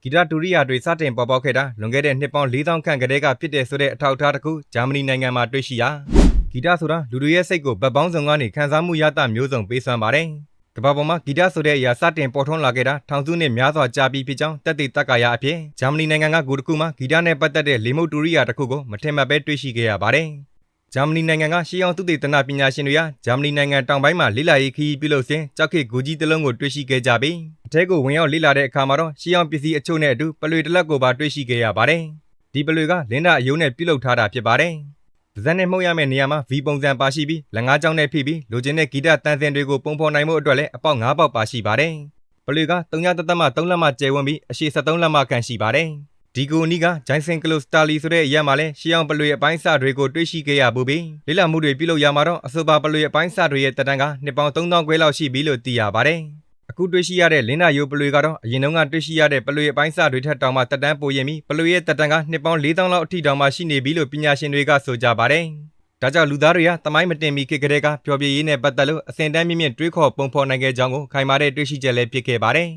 ဂီတတူရိယာတွေစတင်ပေါ်ပေါက်ခဲ့တာလွန်ခဲ့တဲ့နှစ်ပေါင်း4000ခန့်ကတည်းကဖြစ်တဲ့ဆိုတဲ့အထောက်အထားတစ်ခုဂျာမနီနိုင်ငံမှာတွေ့ရှိရာဂီတဆိုတာလူတွေရဲ့စိတ်ကိုဗတ်ပေါင်းစုံကနေခံစားမှုရတမျိုးစုံပေးစွမ်းပါတယ်ကမ္ဘာပေါ်မှာဂီတဆိုတဲ့အရာစတင်ပေါ်ထွန်းလာခဲ့တာထောင်စုနှစ်များစွာကြာပြီးဖြစ်ကြောင်းတက်သေးတက်ကာရအဖြစ်ဂျာမနီနိုင်ငံကဂူတစ်ခုမှာဂီတနဲ့ပတ်သက်တဲ့လေမုတ်တူရိယာတစ်ခုကိုမထင်မှတ်ပဲတွေ့ရှိခဲ့ရပါတယ်ဂျာမနီနိုင်ငံကရှေးအောင်သုတေသနပညာရှင်တွေကဂျာမနီနိုင်ငံတောင်ပိုင်းမှာလေ့လာရေးခရီးပြုလုပ်စဉ်ကြောက်ခေတ်ဂူကြီးတစ်လုံးကိုတွေ့ရှိခဲ့ကြပြီးအထဲကိုဝင်ရောက်လေ့လာတဲ့အခါမှာတော့ရှေးအောင်ပစ္စည်းအချို့နဲ့အတူပလွေတစ်လက်ကိုပါတွေ့ရှိခဲ့ရပါတယ်ဒီပလွေကလင်းတာအယိုးနဲ့ပြုလုပ်ထားတာဖြစ်ပါတယ်ပါးစပ်နဲ့မှုတ်ရမယ့်နေရာမှာ V ပုံစံပါရှိပြီးလက်ငါးကြောင်းနဲ့ဖိပြီးလိုချင်တဲ့ဂီတတန်ဆင်တွေကိုပုံဖော်နိုင်မှုအတွက်လည်းအပေါက်9ပေါက်ပါရှိပါတယ်ပလွေက3.3လက်မကျယ်ဝန်းပြီးအရှည်73လက်မခန့်ရှိပါတယ်ဒီကိုနီးကဂျိုင်ဆင်ကလိုစတာလီဆိုတဲ့အရက်မှာလဲရှေးအောင်ပလွေအပိုင်းစတွေကိုတွေ့ရှိခဲ့ရပူပြီးလေ့လာမှုတွေပြုလုပ်ရမှာတော့အဆိုပါပလွေအပိုင်းစတွေရဲ့တက်တန်းကနှစ်ပေါင်း3000ခွဲလောက်ရှိပြီလို့သိရပါတယ်အခုတွေ့ရှိရတဲ့လင်းနာယိုပလွေကတော့အရင်တုန်းကတွေ့ရှိရတဲ့ပလွေအပိုင်းစတွေထက်တောင်မှတက်တန်းပိုရင်ပြီးပလွေရဲ့တက်တန်းကနှစ်ပေါင်း4000လောက်အထိတောင်မှရှိနေပြီလို့ပညာရှင်တွေကဆိုကြပါတယ်ဒါကြောင့်လူသားတွေကတမိုင်းမတင်မီခေတ်ကလေးကပျော်ပြည့်ရေးနဲ့ပတ်သက်လို့အစဉ်တန်းမြင့်မြင့်တွေးခေါ်ပုံဖော်နိုင်ခဲ့ကြောင်းကိုခိုင်မာတဲ့တွေ့ရှိချက်လည်းဖြစ်ခဲ့ပါတယ်